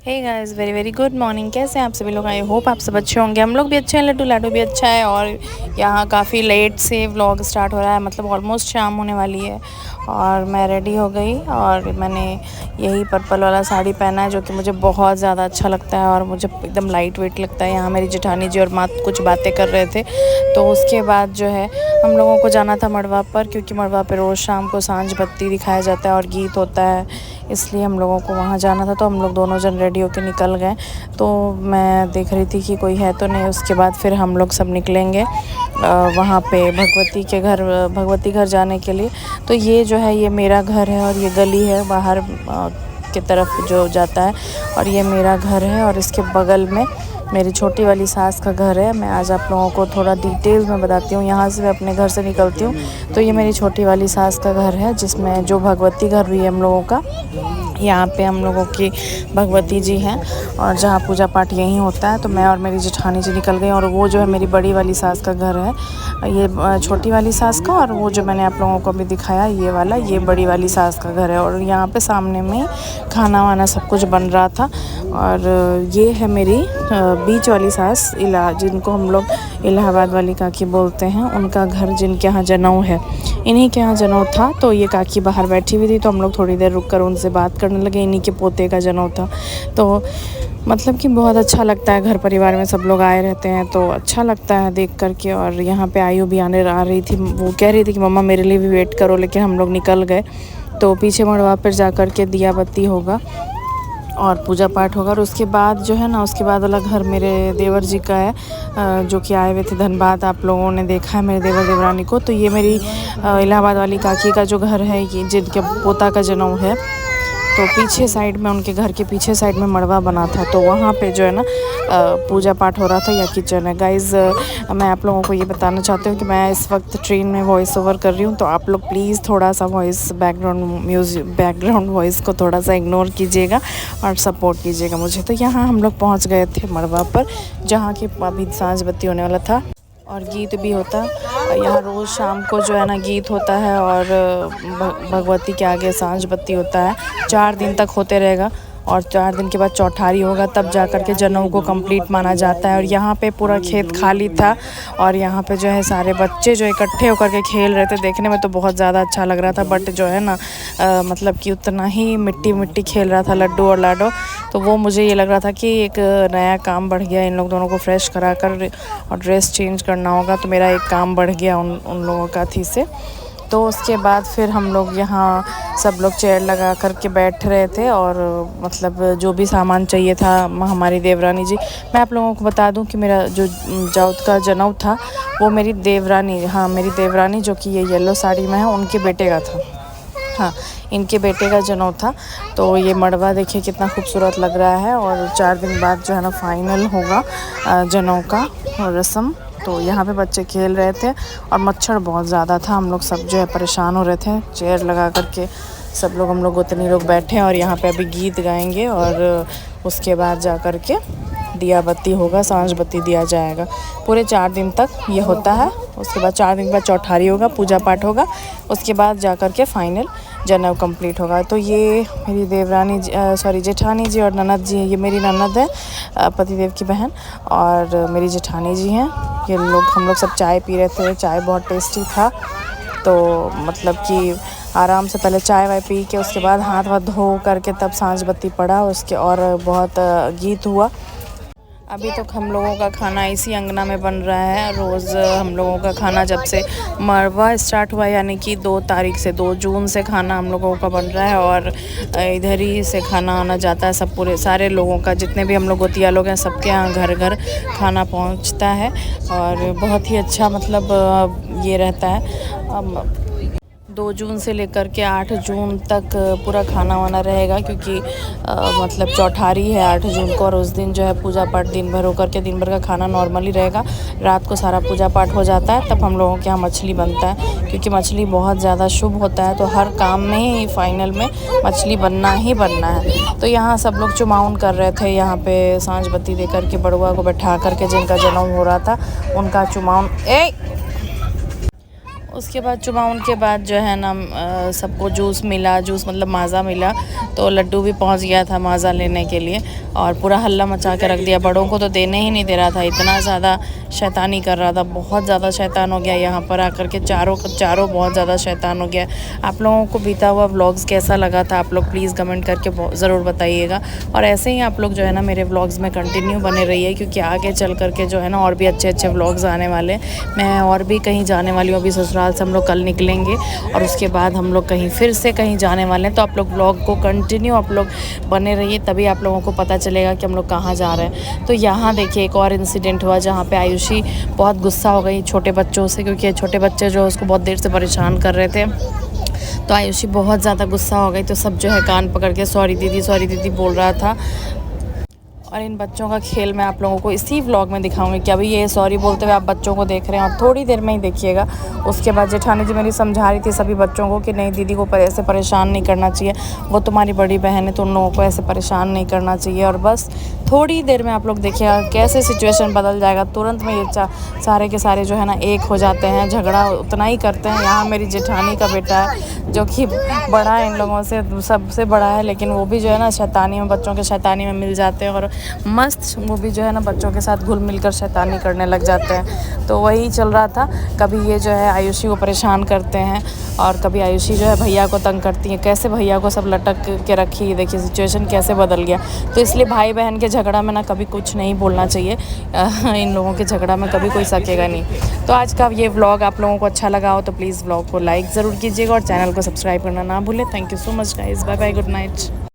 हे guys, very very good morning. कैसे हैं आप सभी लोग? आई होप आप सब अच्छे होंगे। हम लोग भी अच्छे हैं, लड्डू लाडू भी अच्छा है। और यहाँ काफ़ी लेट से व्लॉग स्टार्ट हो रहा है, मतलब ऑलमोस्ट शाम होने वाली है। और मैं रेडी हो गई और मैंने यही पर्पल वाला साड़ी पहना है जो कि मुझे बहुत ज़्यादा अच्छा लगता है और मुझे एकदम लाइट वेट लगता है। यहाँ मेरी जेठानी जी और माँ कुछ बातें कर रहे थे, तो उसके बाद जो है हम लोगों को जाना था मड़वा पर, क्योंकि मड़वा पर रोज़ शाम को सांझ बत्ती दिखाया जाता है और गीत होता है, इसलिए हम लोगों को वहाँ जाना था। तो हम लोग दोनों जन रेडी होकर निकल गए। तो मैं देख रही थी कि कोई है तो नहीं। उसके बाद फिर हम लोग सब निकलेंगे वहाँ पे भगवती घर जाने के लिए। तो ये जो है ये मेरा घर है और ये गली है बाहर की तरफ जो जाता है, और ये मेरा घर है और इसके बगल में मेरी छोटी वाली सास का घर है। मैं आज आप लोगों को थोड़ा डिटेल्स में बताती हूँ। यहाँ से मैं अपने घर से निकलती हूँ तो ये मेरी छोटी वाली सास का घर है, जिसमें जो भगवती घर भी है हम लोगों का। यहाँ पे हम लोगों की भगवती जी हैं और जहाँ पूजा पाठ यहीं होता है। तो मैं और मेरी जेठानी जी निकल गई, और वो जो है मेरी बड़ी वाली सास का घर है, ये छोटी वाली सास का, और वो जो मैंने आप लोगों को अभी दिखाया ये वाला, ये बड़ी वाली सास का घर है। और यहाँ पे सामने में खाना वाना सब कुछ बन रहा था। और ये है मेरी बीच वाली सास जिनको हम लोग इलाहाबाद वाली काकी बोलते हैं, उनका घर, जिनके यहाँ जनेऊ है, इन्हीं के यहाँ जनेऊ था। तो ये काकी बाहर बैठी हुई थी, तो हम लोग थोड़ी देर रुक कर उनसे बात करने लगे। इन्हीं के पोते का जनेऊ था। तो मतलब कि बहुत अच्छा लगता है, घर परिवार में सब लोग आए रहते हैं तो अच्छा लगता है देख कर के। और यहाँ पे आयु भी आ रही थी, वो कह रही थी कि मम्मा मेरे लिए भी वेट करो, लेकिन हम लोग निकल गए। तो पीछे मड़वा पर जा कर के दिया बत्ती होगा और पूजा पाठ होगा। और उसके बाद जो है ना, उसके बाद वाला घर मेरे देवर जी का है, जो कि आए हुए थे धनबाद। आप लोगों ने देखा है मेरे देवर देवरानी को। तो ये मेरी इलाहाबाद वाली काकी का जो घर है, ये जिनके पोता का जनेऊ है। तो पीछे साइड में, उनके घर के पीछे साइड में मड़वा बना था, तो वहाँ पे जो है ना पूजा पाठ हो रहा था, या किचन है। गाइज़, मैं आप लोगों को ये बताना चाहती हूँ कि मैं इस वक्त ट्रेन में वॉइस ओवर कर रही हूँ, तो आप लोग प्लीज़ थोड़ा सा बैकग्राउंड वॉइस को थोड़ा सा इग्नोर कीजिएगा और सपोर्ट कीजिएगा मुझे। तो यहाँ हम लोग पहुँच गए थे मड़वा पर, जहाँ की अभी सांझ बत्ती होने वाला था और गीत भी होता। यहाँ रोज़ शाम को जो है ना गीत होता है और भगवती के आगे सांझ बत्ती होता है। 4 दिन तक होते रहेगा और 4 दिन के बाद चौठारी होगा, तब जा कर के जनेऊ को कंप्लीट माना जाता है। और यहाँ पे पूरा खेत खाली था और यहाँ पे जो है सारे बच्चे जो इकट्ठे होकर के खेल रहे थे। देखने में तो बहुत ज़्यादा अच्छा लग रहा था, बट जो है ना मतलब कि उतना ही मिट्टी मिट्टी खेल रहा था लड्डू और लाडो। तो वो मुझे ये लग रहा था कि एक नया काम बढ़ गया, इन लोग दोनों को फ्रेश करा कर और ड्रेस चेंज करना होगा, तो मेरा एक काम बढ़ गया उन लोगों का थी से। तो उसके बाद फिर हम लोग यहाँ सब लोग चेयर लगा कर के बैठ रहे थे, और मतलब जो भी सामान चाहिए था हमारी देवरानी जी। मैं आप लोगों को बता दूं कि मेरा जो जाउत का जनेऊ था वो मेरी देवरानी जो कि ये येलो साड़ी में है, उनके बेटे का था। हाँ, इनके बेटे का जनेऊ था। तो ये मड़वा देखिए कितना खूबसूरत लग रहा है। और 4 दिन बाद जो है ना फाइनल होगा जनेऊ का रस्म। तो यहाँ पे बच्चे खेल रहे थे और मच्छर बहुत ज़्यादा था, हम लोग सब जो है परेशान हो रहे थे। चेयर लगा करके सब लोग, हम लोग उतनी लोग बैठे हैं और यहाँ पे अभी गीत गाएंगे और उसके बाद जा कर के दिया बत्ती होगा, सांझ बत्ती दिया जाएगा। पूरे 4 दिन तक ये होता है। उसके बाद 4 दिन के बाद चौठारी होगा, पूजा पाठ होगा, उसके बाद जा कर के फाइनल जनेऊ कंप्लीट होगा। तो ये मेरी जेठानी जी और ननद जी हैं। ये मेरी ननद है, पतिदेव की बहन, और मेरी जेठानी जी हैं। ये लोग, हम लोग सब चाय पी रहे थे, चाय बहुत टेस्टी था। तो मतलब कि आराम से पहले चाय वाय पी के उसके बाद हाथ वाथ धो करके तब सांझ बत्ती पड़ा उसके, और बहुत गीत हुआ। अभी तक हम लोगों का खाना इसी अंगना में बन रहा है। रोज़ हम लोगों का खाना जब से मरवा स्टार्ट हुआ, यानी कि 2 तारीख से, 2 जून से खाना हम लोगों का बन रहा है। और इधर ही से खाना आना जाता है, सब पूरे सारे लोगों का, जितने भी हम लोग गोतिया लोग हैं, सबके यहाँ घर घर खाना पहुँचता है। और बहुत ही अच्छा मतलब ये रहता है। 2 जून से लेकर के 8 जून तक पूरा खाना वाना रहेगा, क्योंकि मतलब चौठारी है 8 जून को, और उस दिन जो है पूजा पाठ दिन भर होकर के दिन भर का खाना नॉर्मली रहेगा। रात को सारा पूजा पाठ हो जाता है, तब हम लोगों के यहाँ मछली बनता है, क्योंकि मछली बहुत ज़्यादा शुभ होता है। तो हर काम में ही फाइनल में मछली बनना ही बनना है। तो यहाँ सब लोग चुमाउन कर रहे थे, यहाँ पे सांझ बत्ती दे करके बड़ुआ को बैठा करके, जिनका जनेऊ हो रहा था उनका चुमाउन उसके बाद चुमाउन के बाद जो है ना सबको जूस मिला, जूस मतलब माज़ा मिला, तो लड्डू भी पहुंच गया था माज़ा लेने के लिए और पूरा हल्ला मचा के रख दिया। बड़ों को तो देने ही नहीं दे रहा था, इतना ज़्यादा शैतानी कर रहा था, बहुत ज़्यादा शैतान हो गया यहाँ पर आकर के, चारों बहुत ज़्यादा शैतान हो गया। आप लोगों को बीता हुआ व्लॉग्स कैसा लगा था आप लोग प्लीज़ कमेंट करके ज़रूर बताइएगा। और ऐसे ही आप लोग जो है ना मेरे व्लॉग्स में कंटिन्यू बने रहिए, क्योंकि आगे चल करके जो है ना और भी अच्छे अच्छे व्लॉग्स आने वाले। मैं और भी कहीं जाने वाली हूँ, अभी ससुराल से हम लोग कल निकलेंगे और उसके बाद हम लोग कहीं फिर से कहीं जाने वाले हैं। तो आप लोग व्लॉग को कंटिन्यू आप लोग बने रहिए, तभी आप लोगों को पता चलेगा कि हम लोग कहाँ जा रहे हैं। तो यहाँ देखिए एक और इंसिडेंट हुआ जहाँ पे आयुषी बहुत गुस्सा हो गई छोटे बच्चों से, क्योंकि छोटे बच्चे जो उसको बहुत देर से परेशान कर रहे थे। तो आयुषी बहुत ज़्यादा गुस्सा हो गई, तो सब जो है कान पकड़ के सॉरी दीदी बोल रहा था। और इन बच्चों का खेल मैं आप लोगों को इसी व्लॉग में दिखाऊंगी कि अभी ये सॉरी बोलते हुए आप बच्चों को देख रहे हैं और थोड़ी देर में ही देखिएगा। उसके बाद जेठानी जी मेरी समझा रही थी सभी बच्चों को कि नहीं दीदी को ऐसे परेशान नहीं करना चाहिए, वो तुम्हारी बड़ी बहन है तो उन लोगों को ऐसे परेशान नहीं करना चाहिए। और बस थोड़ी देर में आप लोग देखिएगा कैसे सिचुएशन बदल जाएगा, तुरंत में ये सारे के सारे जो है ना एक हो जाते हैं, झगड़ा उतना ही करते हैं। यहाँ मेरी जेठानी का बेटा है जो कि बड़ा है इन लोगों से, सबसे बड़ा है, लेकिन वो भी जो है ना शैतानी में, बच्चों के शैतानी में मिल जाते हैं और मस्त वो भी जो है ना बच्चों के साथ घुल मिल कर शैतानी करने लग जाते हैं। तो वही चल रहा था, कभी ये जो है आयुषी को परेशान करते हैं और कभी आयुषी जो है भैया को तंग करती है। कैसे भैया को सब लटक के रखी, देखिए सिचुएशन कैसे बदल गया। तो इसलिए भाई बहन के झगड़ा में ना कभी कुछ नहीं बोलना चाहिए, इन लोगों के झगड़ा में कभी कोई सकेगा नहीं। तो आज का ये व्लॉग आप लोगों को अच्छा लगा हो तो प्लीज़ व्लॉग को लाइक ज़रूर कीजिएगा और चैनल को सब्सक्राइब करना ना भूलें। Thank you so much guys, bye bye, good night.